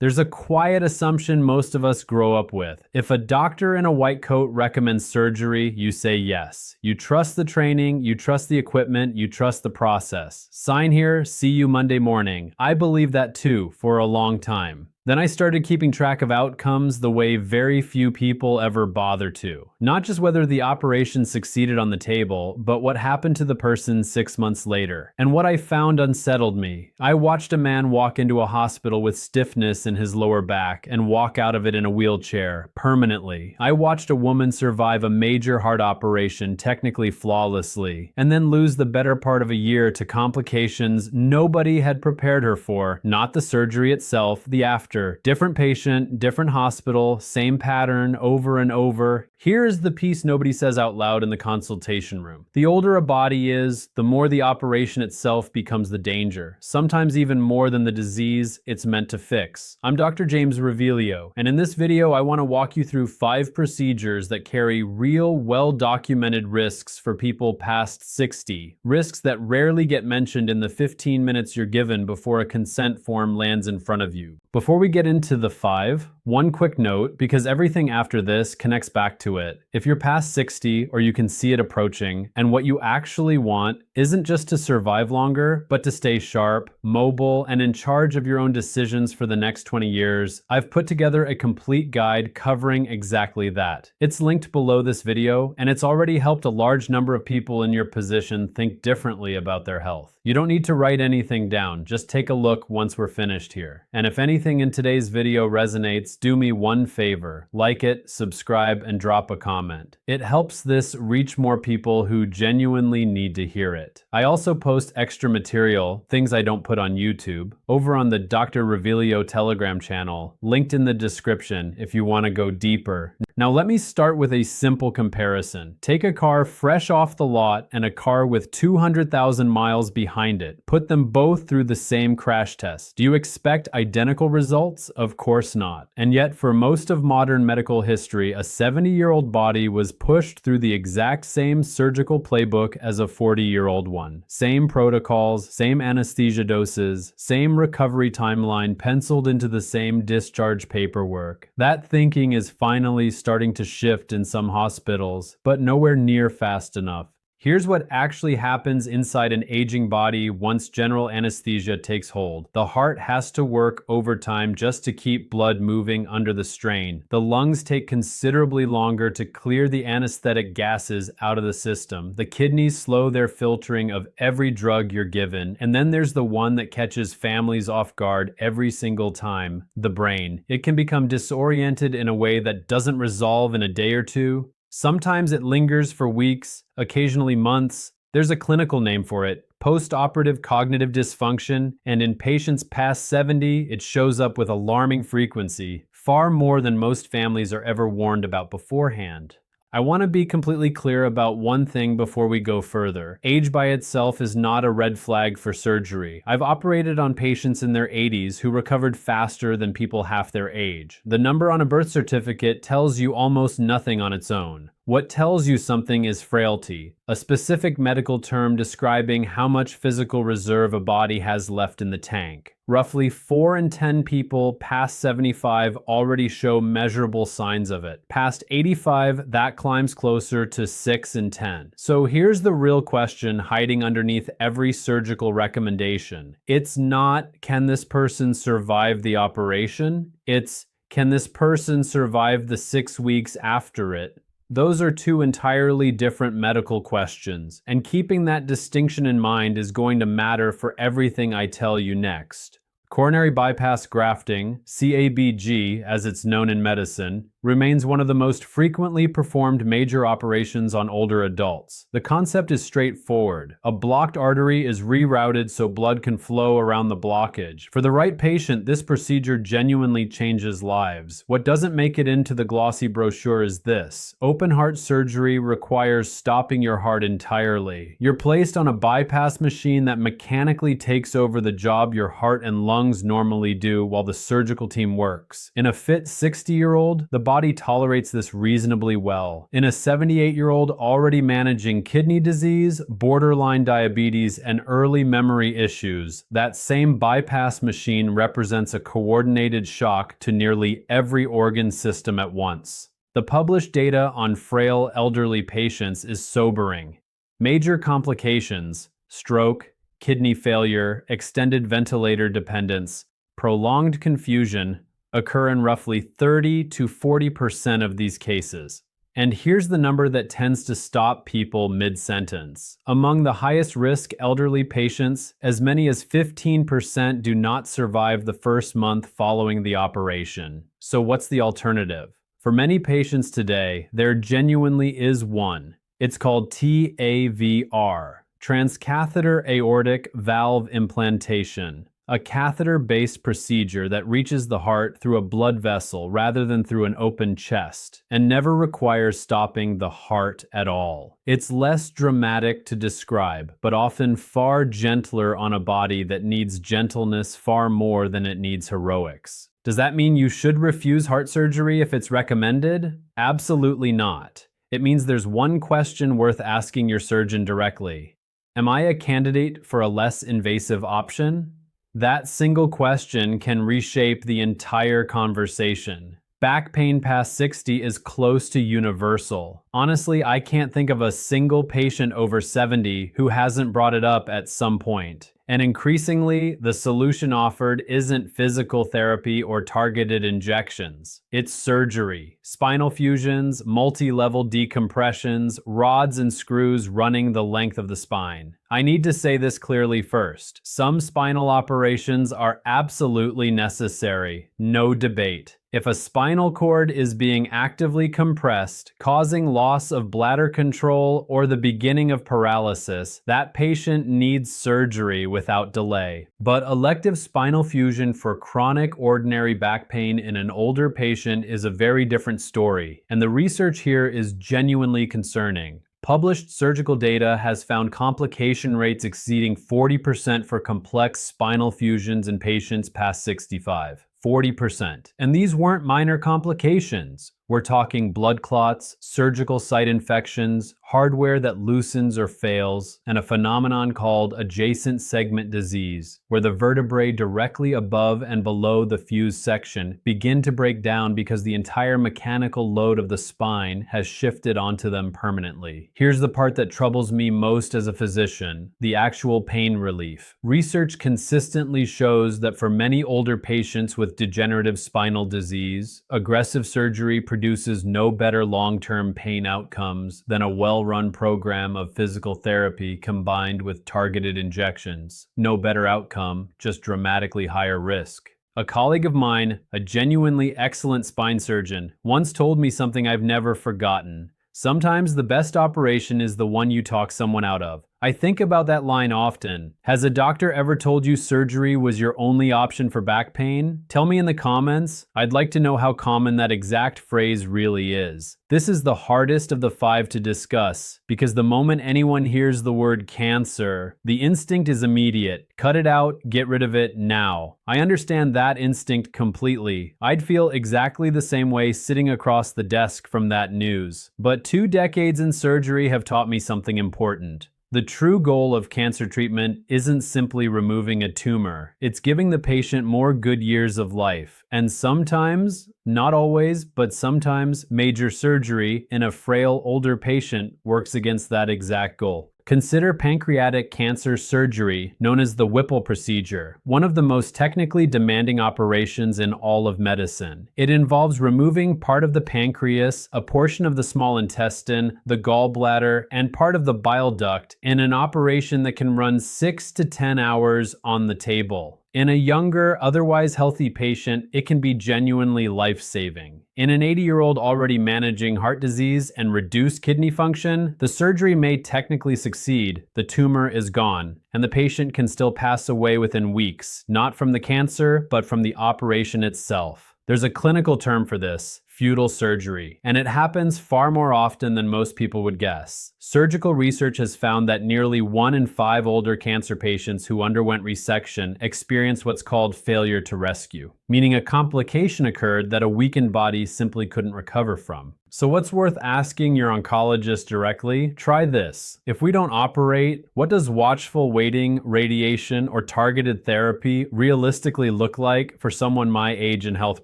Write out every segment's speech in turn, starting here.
There's a quiet assumption most of us grow up with. If a doctor in a white coat recommends surgery, you say yes. You trust the training, you trust the equipment, you trust the process. Sign here, see you Monday morning. I believe that too, for a long time. Then I started keeping track of outcomes the way very few people ever bother to. Not just whether the operation succeeded on the table, but what happened to the person 6 months later. And what I found unsettled me. I watched a man walk into a hospital with stiffness in his lower back and walk out of it in a wheelchair, permanently. I watched a woman survive a major heart operation technically flawlessly, and then lose the better part of a year to complications nobody had prepared her for, not the surgery itself, the after. Different patient, different hospital, same pattern over and over. Here is the piece nobody says out loud in the consultation room. The older a body is, the more the operation itself becomes the danger, sometimes even more than the disease it's meant to fix. I'm Dr. James Revealio, and in this video I want to walk you through 5 procedures that carry real, well-documented risks for people past 60. Risks that rarely get mentioned in the 15 minutes you're given before a consent form lands in front of you. Before we get into the 5, one quick note, because everything after this connects back to it. If you're past 60 or you can see it approaching, and what you actually want isn't just to survive longer, but to stay sharp, mobile, and in charge of your own decisions for the next 20 years, I've put together a complete guide covering exactly that. It's linked below this video, and it's already helped a large number of people in your position think differently about their health. You don't need to write anything down, just take a look once we're finished here. And if anything in today's video resonates, do me one favor, like it, subscribe, and drop a comment. It helps this reach more people who genuinely need to hear it. I also post extra material, things I don't put on YouTube, over on the Dr. Revealio Telegram channel, linked in the description if you want to go deeper. Now let me start with a simple comparison. Take a car fresh off the lot and a car with 200,000 miles behind it. Put them both through the same crash test. Do you expect identical results? Of course not. And yet for most of modern medical history, a 70-year-old body was pushed through the exact same surgical playbook as a 40-year-old one. Same protocols, same anesthesia doses, same recovery timeline penciled into the same discharge paperwork. That thinking is finally starting to shift in some hospitals, but nowhere near fast enough. Here's what actually happens inside an aging body once general anesthesia takes hold. The heart has to work overtime just to keep blood moving under the strain. The lungs take considerably longer to clear the anesthetic gases out of the system. The kidneys slow their filtering of every drug you're given. And then there's the one that catches families off guard every single time, the brain. It can become disoriented in a way that doesn't resolve in a day or two. Sometimes it lingers for weeks, occasionally months. There's a clinical name for it, post-operative cognitive dysfunction, and in patients past 70, it shows up with alarming frequency, far more than most families are ever warned about beforehand. I want to be completely clear about one thing before we go further. Age by itself is not a red flag for surgery. I've operated on patients in their 80s who recovered faster than people half their age. The number on a birth certificate tells you almost nothing on its own. What tells you something is frailty, a specific medical term describing how much physical reserve a body has left in the tank. Roughly 4 in 10 people past 75 already show measurable signs of it. Past 85, that climbs closer to 6 in 10. So here's the real question hiding underneath every surgical recommendation. It's not, can this person survive the operation? It's, can this person survive the 6 weeks after it? Those are 2 entirely different medical questions, and keeping that distinction in mind is going to matter for everything I tell you next. Coronary bypass grafting, CABG as it's known in medicine, remains one of the most frequently performed major operations on older adults. The concept is straightforward. A blocked artery is rerouted so blood can flow around the blockage. For the right patient, this procedure genuinely changes lives. What doesn't make it into the glossy brochure is this. Open heart surgery requires stopping your heart entirely. You're placed on a bypass machine that mechanically takes over the job your heart and lungs normally do while the surgical team works. In a fit 60-year-old, the body tolerates this reasonably well. In a 78-year-old already managing kidney disease, borderline diabetes, and early memory issues, that same bypass machine represents a coordinated shock to nearly every organ system at once. The published data on frail elderly patients is sobering. Major complications, stroke, kidney failure, extended ventilator dependence, prolonged confusion, occur in roughly 30 to 40% of these cases. And here's the number that tends to stop people mid-sentence. Among the highest risk elderly patients, as many as 15% do not survive the first month following the operation. So what's the alternative? For many patients today, there genuinely is one. It's called TAVR, transcatheter aortic valve implantation, a catheter-based procedure that reaches the heart through a blood vessel rather than through an open chest, and never requires stopping the heart at all. It's less dramatic to describe, but often far gentler on a body that needs gentleness far more than it needs heroics. Does that mean you should refuse heart surgery if it's recommended? Absolutely not. It means there's one question worth asking your surgeon directly. Am I a candidate for a less invasive option? That single question can reshape the entire conversation. Back pain past 60 is close to universal. Honestly, I can't think of a single patient over 70 who hasn't brought it up at some point. And increasingly, the solution offered isn't physical therapy or targeted injections. It's surgery, spinal fusions, multi-level decompressions, rods and screws running the length of the spine. I need to say this clearly first. Some spinal operations are absolutely necessary, no debate. If a spinal cord is being actively compressed, causing loss of bladder control or the beginning of paralysis, that patient needs surgery without delay. But elective spinal fusion for chronic ordinary back pain in an older patient is a very different story, and the research here is genuinely concerning. Published surgical data has found complication rates exceeding 40% for complex spinal fusions in patients past 65. 40%. And these weren't minor complications. We're talking blood clots, surgical site infections, hardware that loosens or fails, and a phenomenon called adjacent segment disease, where the vertebrae directly above and below the fused section begin to break down because the entire mechanical load of the spine has shifted onto them permanently. Here's the part that troubles me most as a physician, the actual pain relief. Research consistently shows that for many older patients with degenerative spinal disease, aggressive surgery produces no better long-term pain outcomes than a well-run program of physical therapy combined with targeted injections. No better outcome, just dramatically higher risk. A colleague of mine, a genuinely excellent spine surgeon, once told me something I've never forgotten. Sometimes the best operation is the one you talk someone out of. I think about that line often. Has a doctor ever told you surgery was your only option for back pain? Tell me in the comments. I'd like to know how common that exact phrase really is. This is the hardest of the 5 to discuss, because the moment anyone hears the word cancer, the instinct is immediate. Cut it out, get rid of it now. I understand that instinct completely. I'd feel exactly the same way sitting across the desk from that news. But 2 decades in surgery have taught me something important. The true goal of cancer treatment isn't simply removing a tumor. It's giving the patient more good years of life. And sometimes, not always, but sometimes, major surgery in a frail older patient works against that exact goal. Consider pancreatic cancer surgery, known as the Whipple procedure, one of the most technically demanding operations in all of medicine. It involves removing part of the pancreas, a portion of the small intestine, the gallbladder, and part of the bile duct in an operation that can run 6 to 10 hours on the table. In a younger, otherwise healthy patient, it can be genuinely life-saving. In an 80-year-old already managing heart disease and reduced kidney function, the surgery may technically succeed, the tumor is gone, and the patient can still pass away within weeks, not from the cancer, but from the operation itself. There's a clinical term for this, futile surgery, and it happens far more often than most people would guess. Surgical research has found that nearly 1 in 5 older cancer patients who underwent resection experienced what's called failure to rescue, meaning a complication occurred that a weakened body simply couldn't recover from. So what's worth asking your oncologist directly? Try this. If we don't operate, what does watchful waiting, radiation, or targeted therapy realistically look like for someone my age and health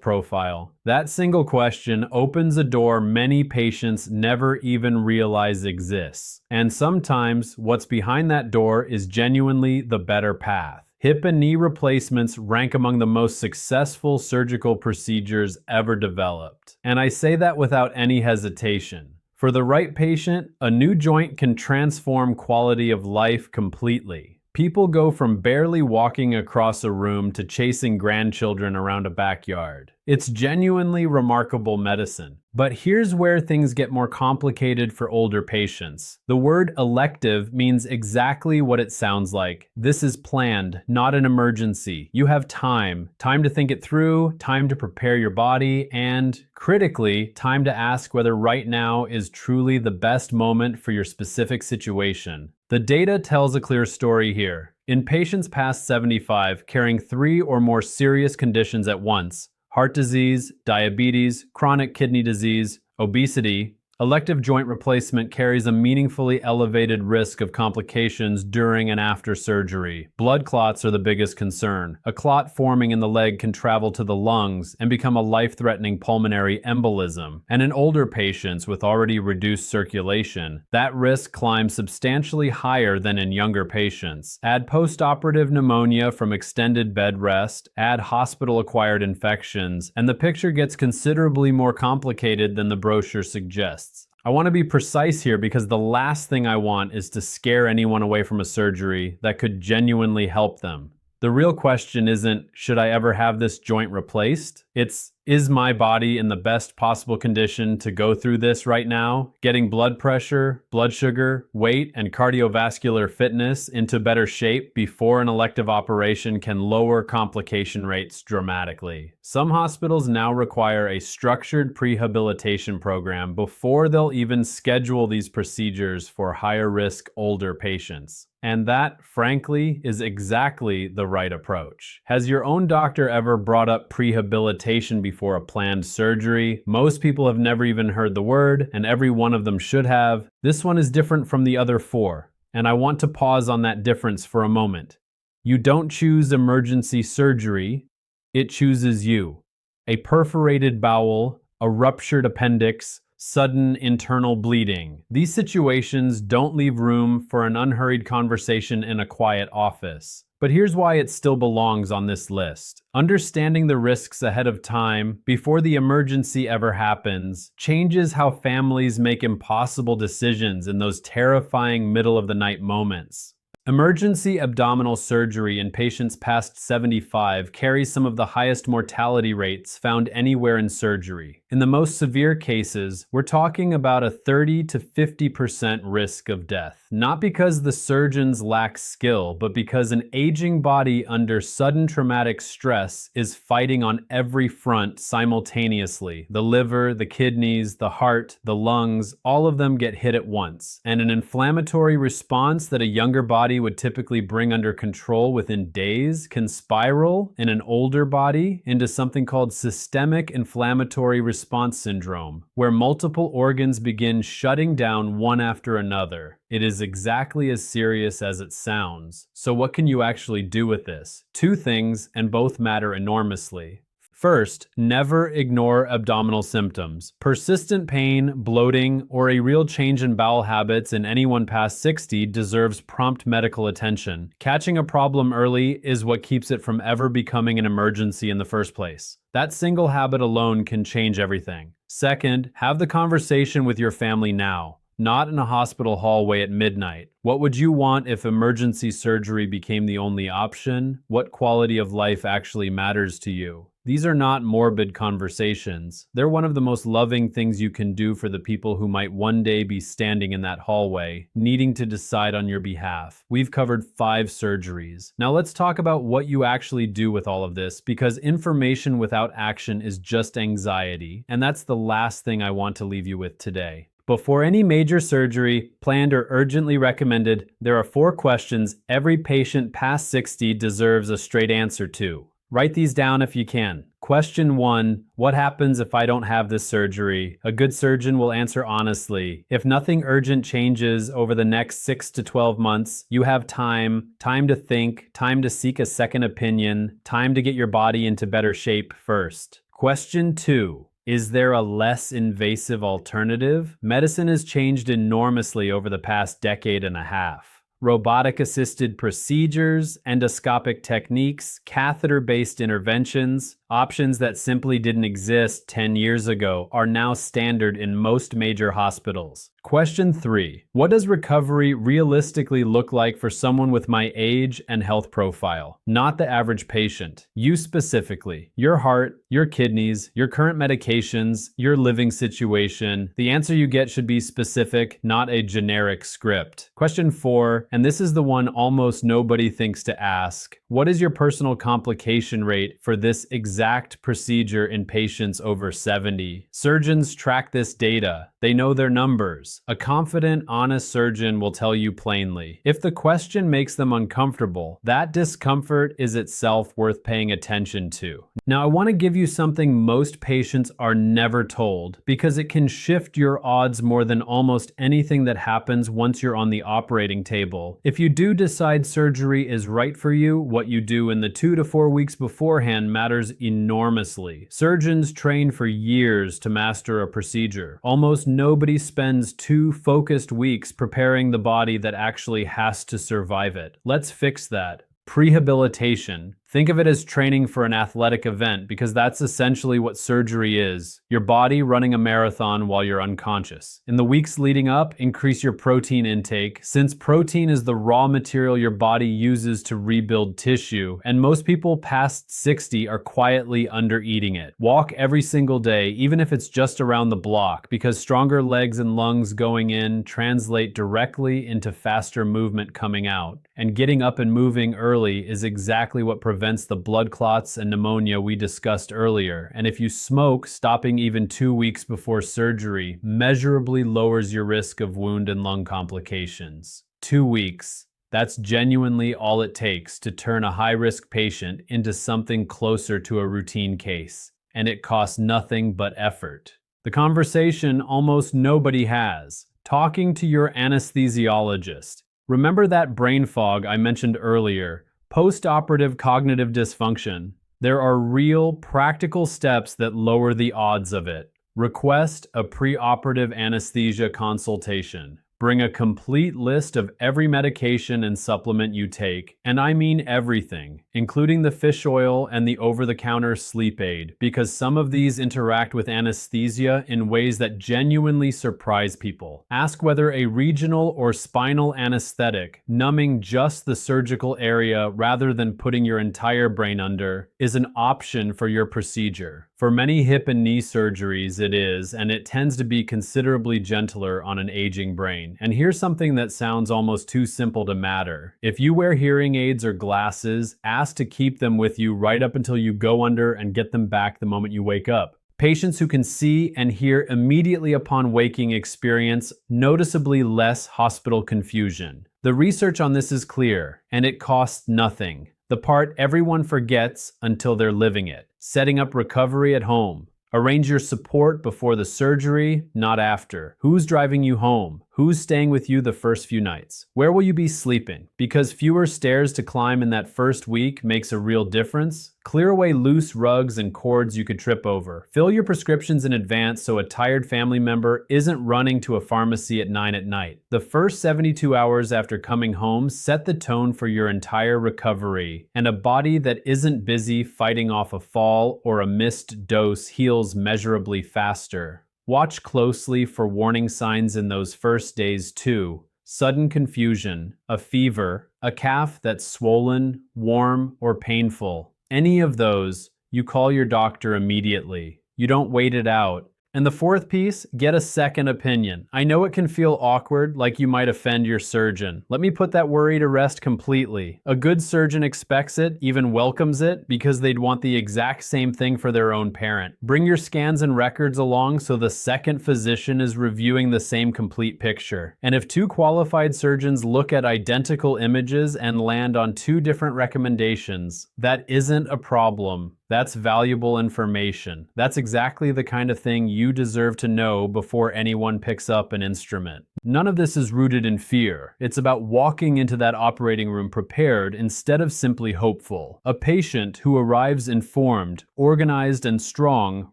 profile? That single question opens a door many patients never even realize exists. And sometimes what's behind that door is genuinely the better path. Hip and knee replacements rank among the most successful surgical procedures ever developed. And I say that without any hesitation. For the right patient, a new joint can transform quality of life completely. People go from barely walking across a room to chasing grandchildren around a backyard. It's genuinely remarkable medicine. But here's where things get more complicated for older patients. The word elective means exactly what it sounds like. This is planned, not an emergency. You have time to think it through, time to prepare your body, and critically, time to ask whether right now is truly the best moment for your specific situation. The data tells a clear story here. In patients past 75 carrying 3 or more serious conditions at once, heart disease, diabetes, chronic kidney disease, obesity, elective joint replacement carries a meaningfully elevated risk of complications during and after surgery. Blood clots are the biggest concern. A clot forming in the leg can travel to the lungs and become a life-threatening pulmonary embolism. And in older patients with already reduced circulation, that risk climbs substantially higher than in younger patients. Add post-operative pneumonia from extended bed rest, add hospital-acquired infections, and the picture gets considerably more complicated than the brochure suggests. I want to be precise here because the last thing I want is to scare anyone away from a surgery that could genuinely help them. The real question isn't, should I ever have this joint replaced? It's, is my body in the best possible condition to go through this right now? Getting blood pressure, blood sugar, weight, and cardiovascular fitness into better shape before an elective operation can lower complication rates dramatically. Some hospitals now require a structured prehabilitation program before they'll even schedule these procedures for higher risk older patients. And that, frankly, is exactly the right approach. Has your own doctor ever brought up prehabilitation before a planned surgery? Most people have never even heard the word, and every one of them should have. This one is different from the other 4, and I want to pause on that difference for a moment. You don't choose emergency surgery, it chooses you. A perforated bowel, a ruptured appendix, sudden internal bleeding. These situations don't leave room for an unhurried conversation in a quiet office. But here's why it still belongs on this list. Understanding the risks ahead of time, before the emergency ever happens, changes how families make impossible decisions in those terrifying middle-of-the-night moments. Emergency abdominal surgery in patients past 75 carries some of the highest mortality rates found anywhere in surgery. In the most severe cases, we're talking about a 30 to 50% risk of death. Not because the surgeons lack skill, but because an aging body under sudden traumatic stress is fighting on every front simultaneously. The liver, the kidneys, the heart, the lungs, all of them get hit at once. And an inflammatory response that a younger body would typically bring under control within days can spiral in an older body into something called systemic inflammatory response syndrome, where multiple organs begin shutting down one after another. It is exactly as serious as it sounds. So what can you actually do with this? 2 things, and both matter enormously. First, never ignore abdominal symptoms. Persistent pain, bloating, or a real change in bowel habits in anyone past 60 deserves prompt medical attention. Catching a problem early is what keeps it from ever becoming an emergency in the first place. That single habit alone can change everything. Second, have the conversation with your family now, not in a hospital hallway at midnight. What would you want if emergency surgery became the only option? What quality of life actually matters to you? These are not morbid conversations. They're one of the most loving things you can do for the people who might one day be standing in that hallway, needing to decide on your behalf. We've covered 5 surgeries. Now let's talk about what you actually do with all of this, because information without action is just anxiety, and that's the last thing I want to leave you with today. Before any major surgery, planned or urgently recommended, there are 4 questions every patient past 60 deserves a straight answer to. Write these down if you can. Question 1, what happens if I don't have this surgery? A good surgeon will answer honestly. If nothing urgent changes over the next 6 to 12 months, you have time to think, time to seek a second opinion, time to get your body into better shape first. Question 2, is there a less invasive alternative? Medicine has changed enormously over the past decade and a half. Robotic-assisted procedures, endoscopic techniques, catheter-based interventions, options that simply didn't exist 10 years ago are now standard in most major hospitals. Question 3. What does recovery realistically look like for someone with my age and health profile? Not the average patient. You specifically. Your heart, your kidneys, your current medications, your living situation. The answer you get should be specific, not a generic script. Question 4, and this is the one almost nobody thinks to ask. What is your personal complication rate for this exact procedure in patients over 70? Surgeons track this data. They know their numbers. A confident, honest surgeon will tell you plainly. If the question makes them uncomfortable, that discomfort is itself worth paying attention to. Now, I want to give you something most patients are never told, because it can shift your odds more than almost anything that happens once you're on the operating table. If you do decide surgery is right for you, what you do in the 2 to 4 weeks beforehand matters enormously. Surgeons train for years to master a procedure. Almost nobody spends 2 focused weeks preparing the body that actually has to survive it. Let's fix that. Prehabilitation. Think of it as training for an athletic event, because that's essentially what surgery is. Your body running a marathon while you're unconscious. In the weeks leading up, increase your protein intake, since protein is the raw material your body uses to rebuild tissue, and most people past 60 are quietly under-eating it. Walk every single day, even if it's just around the block, because stronger legs and lungs going in translate directly into faster movement coming out. And getting up and moving early is exactly what prevents the blood clots and pneumonia we discussed earlier. And if you smoke, stopping even 2 weeks before surgery measurably lowers your risk of wound and lung complications. 2 weeks. That's genuinely all it takes to turn a high-risk patient into something closer to a routine case. And it costs nothing but effort. The conversation almost nobody has. Talking to your anesthesiologist. Remember that brain fog I mentioned earlier? Post-operative cognitive dysfunction. There are real, practical steps that lower the odds of it. Request a preoperative anesthesia consultation. Bring a complete list of every medication and supplement you take, and I mean everything, including the fish oil and the over-the-counter sleep aid, because some of these interact with anesthesia in ways that genuinely surprise people. Ask whether a regional or spinal anesthetic, numbing just the surgical area rather than putting your entire brain under, is an option for your procedure. For many hip and knee surgeries it is, and it tends to be considerably gentler on an aging brain. And here's something that sounds almost too simple to matter. If you wear hearing aids or glasses, ask to keep them with you right up until you go under and get them back the moment you wake up. Patients who can see and hear immediately upon waking experience noticeably less hospital confusion. The research on this is clear, and it costs nothing. The part everyone forgets until they're living it. Setting up recovery at home. Arrange your support before the surgery, not after. Who's driving you home? Who's staying with you the first few nights? Where will you be sleeping? Because fewer stairs to climb in that first week makes a real difference. Clear away loose rugs and cords you could trip over. Fill your prescriptions in advance so a tired family member isn't running to a pharmacy at 9 at night. The first 72 hours after coming home set the tone for your entire recovery, and a body that isn't busy fighting off a fall or a missed dose heals measurably faster. Watch closely for warning signs in those first days too. Sudden confusion, a fever, a calf that's swollen, warm, or painful. Any of those, You call your doctor immediately. You don't wait it out. And the fourth piece, get a second opinion. I know it can feel awkward, like you might offend your surgeon. Let me put that worry to rest completely. A good surgeon expects it, even welcomes it, because they'd want the exact same thing for their own parent. Bring your scans and records along so the second physician is reviewing the same complete picture. And if two qualified surgeons look at identical images and land on two different recommendations, that isn't a problem. That's valuable information. That's exactly the kind of thing you deserve to know before anyone picks up an instrument. None of this is rooted in fear. It's about walking into that operating room prepared instead of simply hopeful. A patient who arrives informed, organized, and strong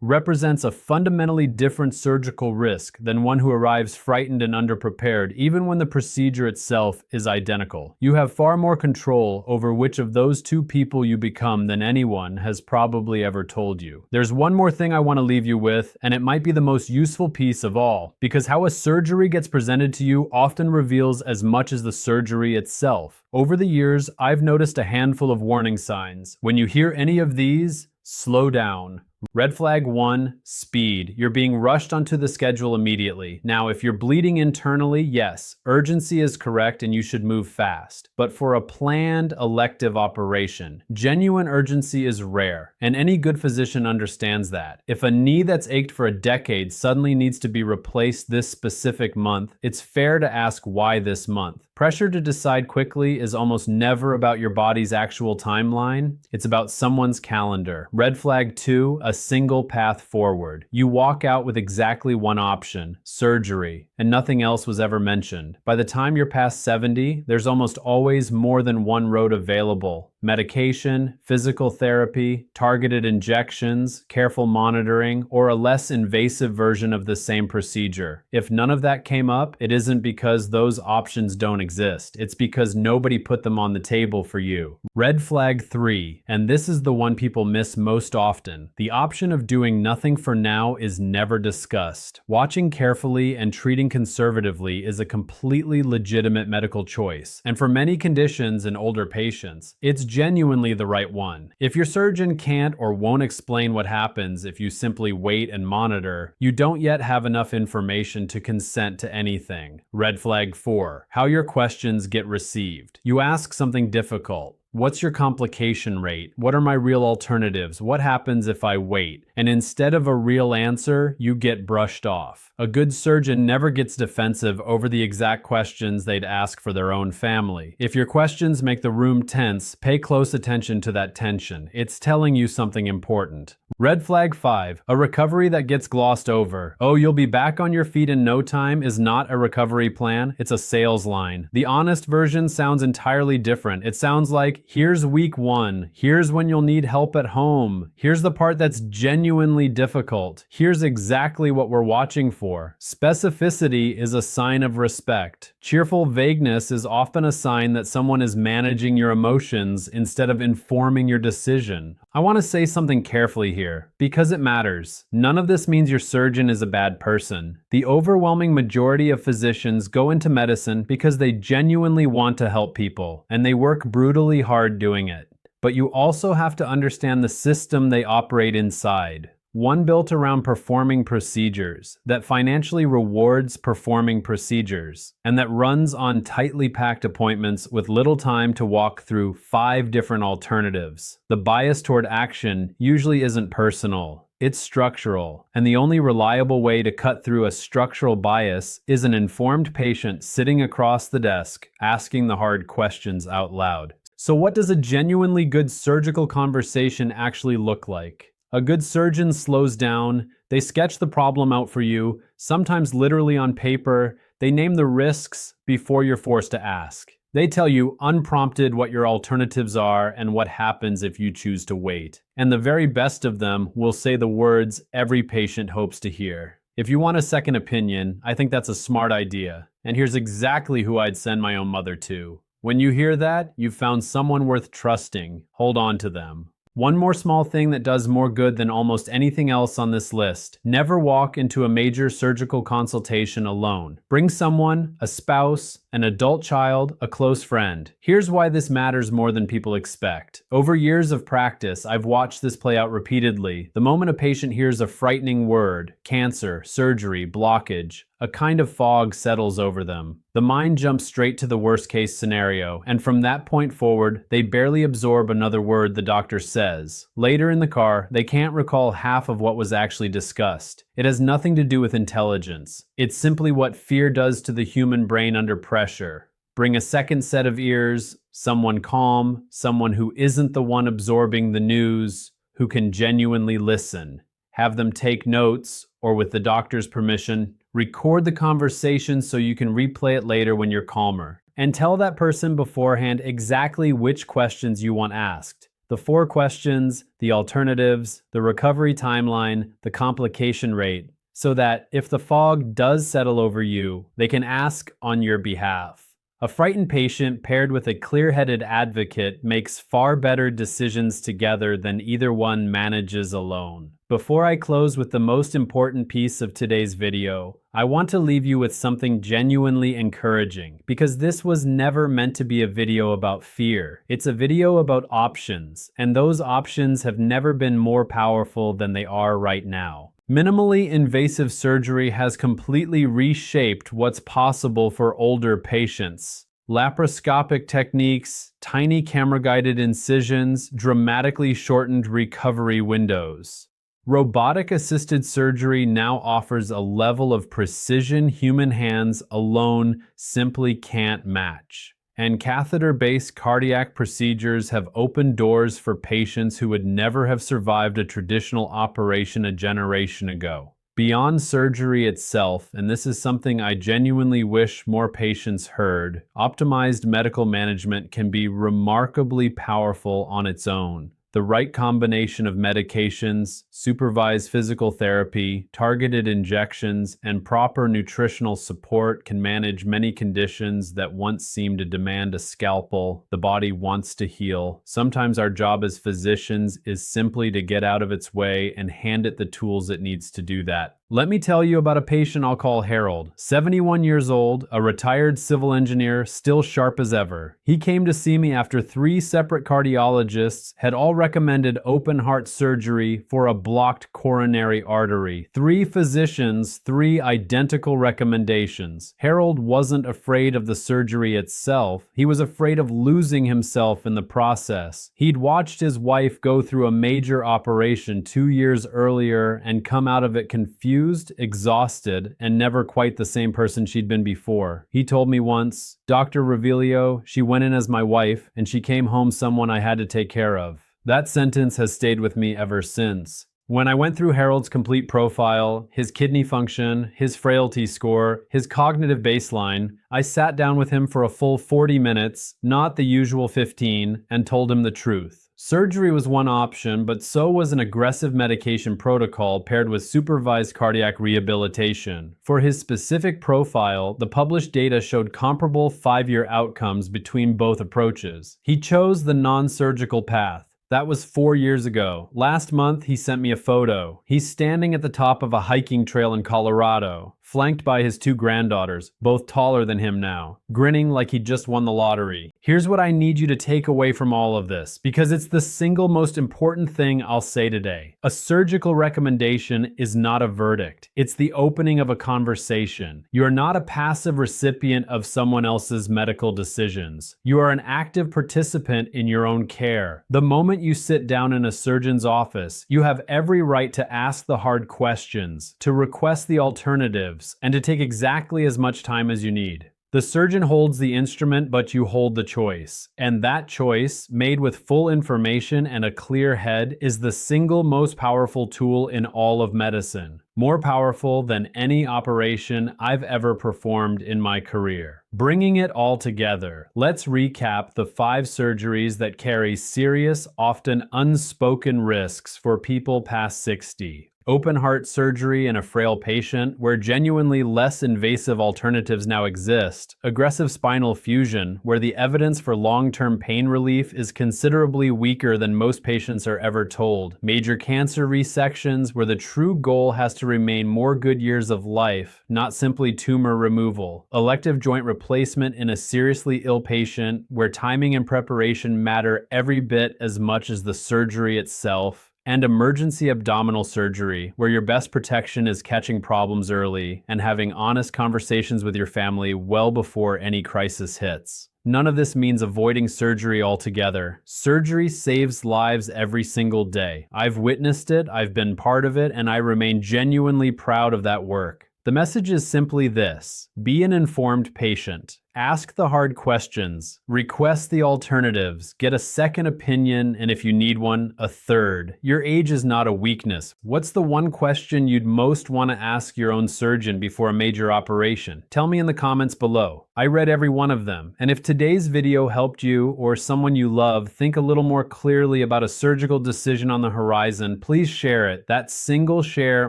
represents a fundamentally different surgical risk than one who arrives frightened and underprepared, even when the procedure itself is identical. You have far more control over which of those two people you become than anyone has probably ever told you. There's one more thing I want to leave you with, and it might be the most useful piece of all, because how a surgery gets presented to you often reveals as much as the surgery itself. Over the years, I've noticed a handful of warning signs. When you hear any of these, slow down. Red flag 1, speed. You're being rushed onto the schedule immediately. Now, if you're bleeding internally, yes, urgency is correct and you should move fast. But for a planned elective operation, genuine urgency is rare, and any good physician understands that. If a knee that's ached for a decade suddenly needs to be replaced this specific month, it's fair to ask why this month. Pressure to decide quickly is almost never about your body's actual timeline. It's about someone's calendar. Red flag 2, a single path forward. You walk out with exactly one option, surgery, and nothing else was ever mentioned. By the time you're past 70, there's almost always more than one road available. Medication, physical therapy, targeted injections, careful monitoring, or a less invasive version of the same procedure. If none of that came up, it isn't because those options don't exist. It's because nobody put them on the table for you. Red flag 3, and this is the one people miss most often. The option of doing nothing for now is never discussed. Watching carefully and treating conservatively is a completely legitimate medical choice, and for many conditions in older patients, it's genuinely the right one. If your surgeon can't or won't explain what happens if you simply wait and monitor, you don't yet have enough information to consent to anything. Red flag 4, how your questions get received. You ask something difficult. What's your complication rate? What are my real alternatives? What happens if I wait? And instead of a real answer, you get brushed off. A good surgeon never gets defensive over the exact questions they'd ask for their own family. If your questions make the room tense, pay close attention to that tension. It's telling you something important. Red flag 5, a recovery that gets glossed over. Oh, you'll be back on your feet in no time is not a recovery plan, it's a sales line. The honest version sounds entirely different. It sounds like, here's week 1, here's when you'll need help at home, here's the part that's genuinely difficult, here's exactly what we're watching for. Specificity is a sign of respect. Cheerful vagueness is often a sign that someone is managing your emotions instead of informing your decision. I want to say something carefully here, because it matters. None of this means your surgeon is a bad person. The overwhelming majority of physicians go into medicine because they genuinely want to help people, and they work brutally hard doing it. But you also have to understand the system they operate inside. One built around performing procedures, that financially rewards performing procedures, and that runs on tightly packed appointments with little time to walk through 5 different alternatives. The bias toward action usually isn't personal, it's structural, and the only reliable way to cut through a structural bias is an informed patient sitting across the desk, asking the hard questions out loud. So what does a genuinely good surgical conversation actually look like? A good surgeon slows down, they sketch the problem out for you, sometimes literally on paper, they name the risks before you're forced to ask. They tell you unprompted what your alternatives are and what happens if you choose to wait. And the very best of them will say the words every patient hopes to hear. If you want a second opinion, I think that's a smart idea. And here's exactly who I'd send my own mother to. When you hear that, you've found someone worth trusting. Hold on to them. One more small thing that does more good than almost anything else on this list. Never walk into a major surgical consultation alone. Bring someone, a spouse, an adult child, a close friend. Here's why this matters more than people expect. Over years of practice, I've watched this play out repeatedly. The moment a patient hears a frightening word, cancer, surgery, blockage, a kind of fog settles over them. The mind jumps straight to the worst case scenario, and from that point forward, they barely absorb another word the doctor says. Later in the car, they can't recall half of what was actually discussed. It has nothing to do with intelligence. It's simply what fear does to the human brain under pressure. Bring a second set of ears, someone calm, someone who isn't the one absorbing the news, who can genuinely listen. Have them take notes, or with the doctor's permission, record the conversation so you can replay it later when you're calmer. And tell that person beforehand exactly which questions you want asked. The 4 questions, the alternatives, the recovery timeline, the complication rate, so that if the fog does settle over you, they can ask on your behalf. A frightened patient paired with a clear-headed advocate makes far better decisions together than either one manages alone. Before I close with the most important piece of today's video, I want to leave you with something genuinely encouraging, because this was never meant to be a video about fear. It's a video about options, and those options have never been more powerful than they are right now. Minimally invasive surgery has completely reshaped what's possible for older patients. Laparoscopic techniques, tiny camera-guided incisions, dramatically shortened recovery windows. Robotic-assisted surgery now offers a level of precision human hands alone simply can't match. And catheter-based cardiac procedures have opened doors for patients who would never have survived a traditional operation a generation ago. Beyond surgery itself, and this is something I genuinely wish more patients heard, optimized medical management can be remarkably powerful on its own. The right combination of medications, supervised physical therapy, targeted injections, and proper nutritional support can manage many conditions that once seemed to demand a scalpel. The body wants to heal. Sometimes our job as physicians is simply to get out of its way and hand it the tools it needs to do that. Let me tell you about a patient I'll call Harold. 71 years old, a retired civil engineer, still sharp as ever. He came to see me after 3 separate cardiologists had all recommended open heart surgery for a blocked coronary artery. 3 physicians, 3 identical recommendations. Harold wasn't afraid of the surgery itself. He was afraid of losing himself in the process. He'd watched his wife go through a major operation 2 years earlier and come out of it confused, exhausted, and never quite the same person she'd been before. He told me once, "Dr. Revealio, she went in as my wife, and she came home someone I had to take care of." That sentence has stayed with me ever since. When I went through Harold's complete profile, his kidney function, his frailty score, his cognitive baseline, I sat down with him for a full 40 minutes, not the usual 15, and told him the truth. Surgery was one option, but so was an aggressive medication protocol paired with supervised cardiac rehabilitation. For his specific profile, the published data showed comparable 5-year outcomes between both approaches. He chose the non-surgical path. That was 4 years ago. Last month, he sent me a photo. He's standing at the top of a hiking trail in Colorado, flanked by his 2 granddaughters, both taller than him now, grinning like he just won the lottery. Here's what I need you to take away from all of this, because it's the single most important thing I'll say today. A surgical recommendation is not a verdict. It's the opening of a conversation. You are not a passive recipient of someone else's medical decisions. You are an active participant in your own care. The moment you sit down in a surgeon's office, you have every right to ask the hard questions, to request the alternatives, and to take exactly as much time as you need. The surgeon holds the instrument, but you hold the choice. And that choice, made with full information and a clear head, is the single most powerful tool in all of medicine. More powerful than any operation I've ever performed in my career. Bringing it all together, let's recap the 5 surgeries that carry serious, often unspoken risks for people past 60. open heart surgery in a frail patient, where genuinely less invasive alternatives now exist, aggressive spinal fusion, where the evidence for long-term pain relief is considerably weaker than most patients are ever told, major cancer resections, where the true goal has to remain more good years of life, not simply tumor removal, elective joint replacement in a seriously ill patient, where timing and preparation matter every bit as much as the surgery itself, and emergency abdominal surgery, where your best protection is catching problems early and having honest conversations with your family well before any crisis hits. None of this means avoiding surgery altogether. Surgery saves lives every single day. I've witnessed it, I've been part of it, and I remain genuinely proud of that work. The message is simply this: be an informed patient. Ask the hard questions, request the alternatives, get a second opinion, and if you need one, a third. Your age is not a weakness. What's the one question you'd most want to ask your own surgeon before a major operation? Tell me in the comments below. I read every one of them. And if today's video helped you or someone you love think a little more clearly about a surgical decision on the horizon, please share it. That single share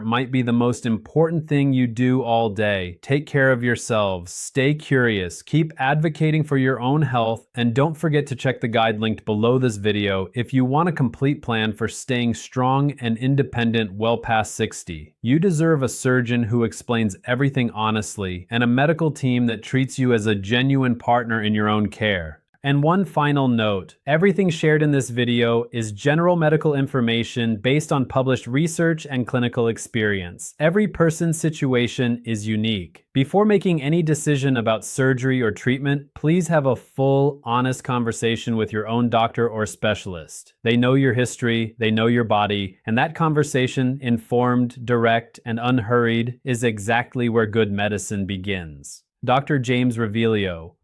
might be the most important thing you do all day. Take care of yourselves. Stay curious. Keep advocating for your own health, and don't forget to check the guide linked below this video if you want a complete plan for staying strong and independent well past 60. You deserve a surgeon who explains everything honestly and a medical team that treats you as a genuine partner in your own care. And one final note, everything shared in this video is general medical information based on published research and clinical experience. Every person's situation is unique. Before making any decision about surgery or treatment, please have a full, honest conversation with your own doctor or specialist. They know your history, they know your body, and that conversation, informed, direct, and unhurried, is exactly where good medicine begins. Dr. James Revealio,